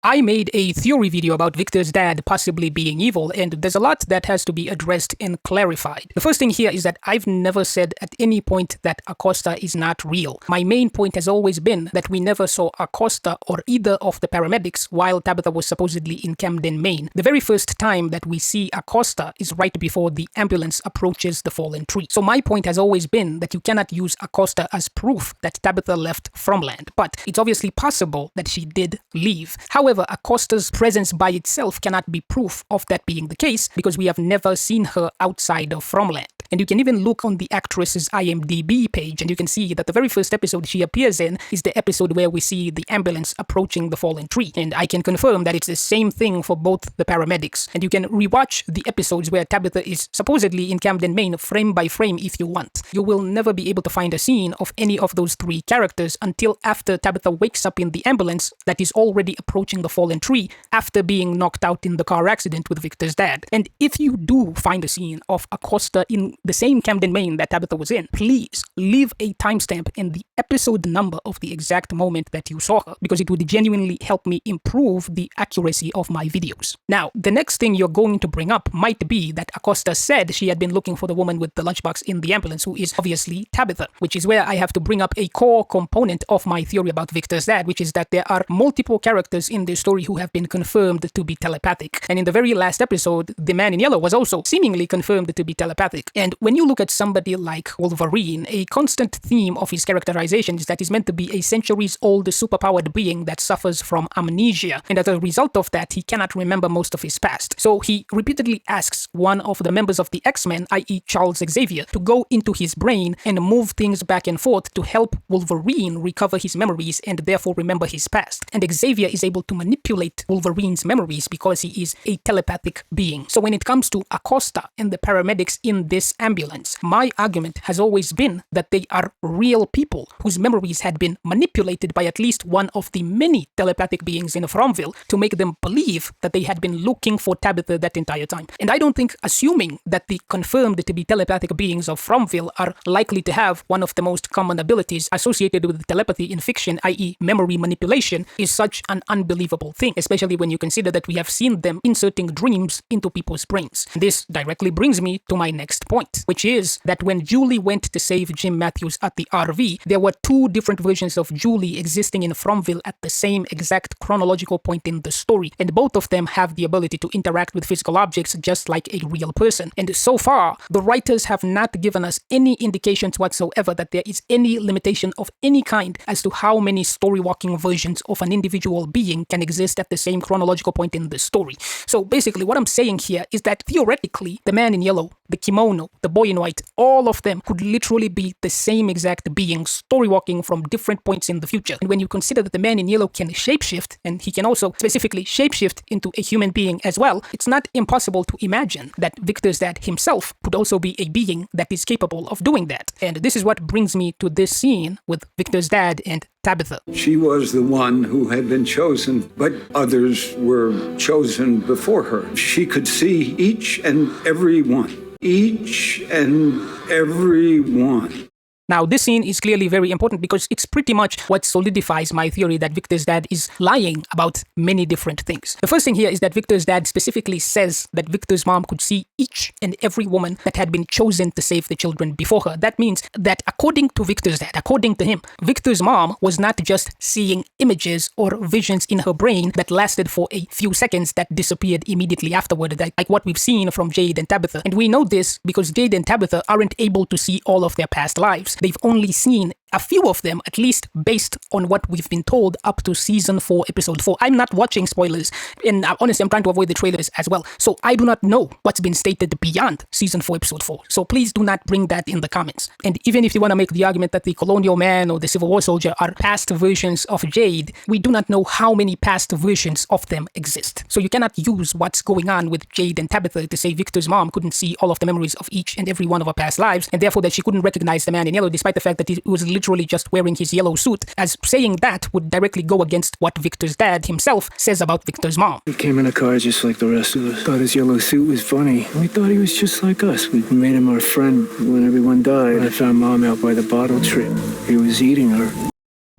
I made a theory video about Victor's dad possibly being evil, and there's a lot that has to be addressed and clarified. The first thing here is that I've never said at any point that Acosta is not real. My main point has always been that we never saw Acosta or either of the paramedics while Tabitha was supposedly in Camden, Maine. The very first time that we see Acosta is right before the ambulance approaches the fallen tree. So my point has always been that you cannot use Acosta as proof that Tabitha left Fromland, but it's obviously possible that she did leave. However, Acosta's presence by itself cannot be proof of that being the case because we have never seen her outside of Fromland. And you can even look on the actress's IMDb page and you can see that the very first episode she appears in is the episode where we see the ambulance approaching the fallen tree. And I can confirm that it's the same thing for both the paramedics. And you can rewatch the episodes where Tabitha is supposedly in Camden, Maine, frame by frame if you want. You will never be able to find a scene of any of those three characters until after Tabitha wakes up in the ambulance that is already approaching the fallen tree after being knocked out in the car accident with Victor's dad. And if you do find a scene of Acosta in the same Camden, Maine that Tabitha was in, please leave a timestamp and the episode number of the exact moment that you saw her, because it would genuinely help me improve the accuracy of my videos. Now, the next thing you're going to bring up might be that Acosta said she had been looking for the woman with the lunchbox in the ambulance, who is obviously Tabitha, which is where I have to bring up a core component of my theory about Victor's dad, which is that there are multiple characters in this story who have been confirmed to be telepathic. And in the very last episode, the man in yellow was also seemingly confirmed to be telepathic. And when you look at somebody like Wolverine, a constant theme of his characterization is that he's meant to be a centuries-old superpowered being that suffers from amnesia. And as a result of that, he cannot remember most of his past. So he repeatedly asks one of the members of the X-Men, i.e. Charles Xavier, to go into his brain and move things back and forth to help Wolverine recover his memories and therefore remember his past. And Xavier is able to manipulate Wolverine's memories because he is a telepathic being. So when it comes to Acosta and the paramedics in this ambulance, my argument has always been that they are real people whose memories had been manipulated by at least one of the many telepathic beings in Fromville to make them believe that they had been looking for Tabitha that entire time. And I don't think assuming that the confirmed to be telepathic beings of Fromville are likely to have one of the most common abilities associated with telepathy in fiction, i.e. memory manipulation, is such an unbelievable thing, especially when you consider that we have seen them inserting dreams into people's brains. This directly brings me to my next point, which is that when Julie went to save Jim Matthews at the RV, there were two different versions of Julie existing in Fromville at the same exact chronological point in the story, and both of them have the ability to interact with physical objects just like a real person. And so far, the writers have not given us any indications whatsoever that there is any limitation of any kind as to how many story-walking versions of an individual being can exist at the same chronological point in the story. So basically, what I'm saying here is that theoretically, the man in yellow, the kimono, the boy in white, all of them could literally be the same exact being story-walking from different points in the future. And when you consider that the man in yellow can shapeshift, and he can also specifically shapeshift into a human being as well, it's not impossible to imagine that Victor's dad himself could also be a being that is capable of doing that. And this is what brings me to this scene with Victor's dad and Tabitha. She was the one who had been chosen, but others were chosen before her. She could see each and every one. Each and every one. Now, this scene is clearly very important because it's pretty much what solidifies my theory that Victor's dad is lying about many different things. The first thing here is that Victor's dad specifically says that Victor's mom could see each and every woman that had been chosen to save the children before her. That means that according to Victor's dad, according to him, Victor's mom was not just seeing images or visions in her brain that lasted for a few seconds that disappeared immediately afterward, like what we've seen from Jade and Tabitha. And we know this because Jade and Tabitha aren't able to see all of their past lives. They've only seen a few of them, at least based on what we've been told up to season 4, episode 4. I'm not watching spoilers, and honestly, I'm trying to avoid the trailers as well. So I do not know what's been stated beyond season 4, episode 4. So please do not bring that in the comments. And even if you want to make the argument that the Colonial Man or the Civil War Soldier are past versions of Jade, we do not know how many past versions of them exist. So you cannot use what's going on with Jade and Tabitha to say Victor's mom couldn't see all of the memories of each and every one of her past lives, and therefore that she couldn't recognize the man in yellow despite the fact that he was literally just wearing his yellow suit, as saying that would directly go against what Victor's dad himself says about Victor's mom. He came in a car just like the rest of us. Thought his yellow suit was funny. We thought he was just like us. We made him our friend when everyone died. I found Mom out by the bottle tree. He was eating her.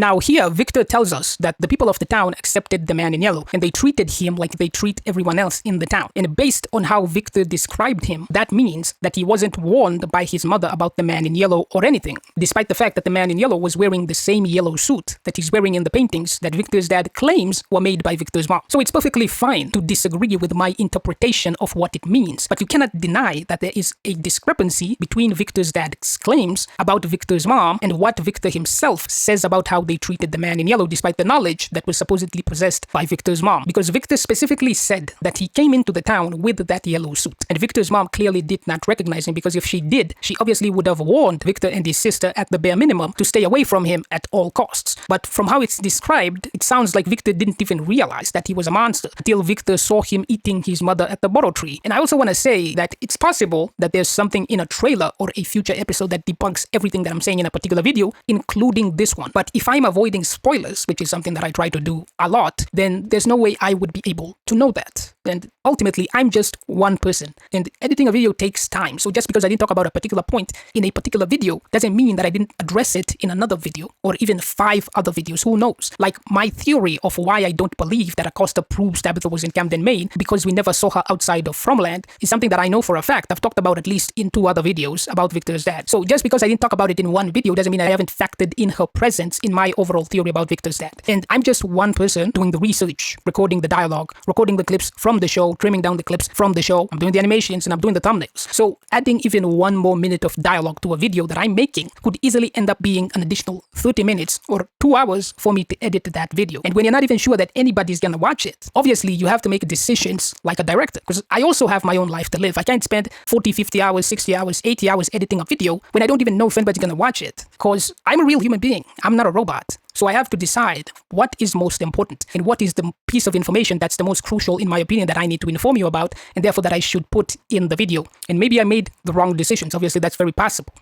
Now here, Victor tells us that the people of the town accepted the man in yellow and they treated him like they treat everyone else in the town. And based on how Victor described him, that means that he wasn't warned by his mother about the man in yellow or anything, despite the fact that the man in yellow was wearing the same yellow suit that he's wearing in the paintings that Victor's dad claims were made by Victor's mom. So it's perfectly fine to disagree with my interpretation of what it means, but you cannot deny that there is a discrepancy between Victor's dad's claims about Victor's mom and what Victor himself says about how they treated the man in yellow, despite the knowledge that was supposedly possessed by Victor's mom. Because Victor specifically said that he came into the town with that yellow suit, and Victor's mom clearly did not recognize him, because if she did, she obviously would have warned Victor and his sister at the bare minimum to stay away from him at all costs. But from how it's described, it sounds like Victor didn't even realize that he was a monster until Victor saw him eating his mother at the bottle tree. And I also want to say that it's possible that there's something in a trailer or a future episode that debunks everything that I'm saying in a particular video, including this one. But if I'm avoiding spoilers, which is something that I try to do a lot, then there's no way I would be able to know that. And ultimately, I'm just one person, and editing a video takes time. So just because I didn't talk about a particular point in a particular video doesn't mean that I didn't address it in another video or even 5 other videos. Who knows? Like my theory of why I don't believe that Acosta proves Tabitha was in Camden, Maine, because we never saw her outside of Fromland, is something that I know for a fact. I've talked about at least in 2 other videos about Victor's dad. So just because I didn't talk about it in one video doesn't mean I haven't factored in her presence in my overall theory about Victor's dad. And I'm just one person doing the research, recording the dialogue, recording the clips from the show, trimming down the clips from the show. I'm doing the animations and I'm doing the thumbnails. So adding even 1 more minute of dialogue to a video that I'm making could easily end up being an additional 30 minutes or 2 hours for me to edit that video. And when you're not even sure that anybody's gonna watch it, obviously you have to make decisions like a director, because I also have my own life to live. I can't spend 40, 50 hours, 60 hours, 80 hours editing a video when I don't even know if anybody's gonna watch it, because I'm a real human being. I'm not a robot. So I have to decide what is most important and what is the piece of information that's the most crucial, in my opinion, that I need to inform you about, and therefore that I should put in the video. And maybe I made the wrong decisions. Obviously, that's very possible.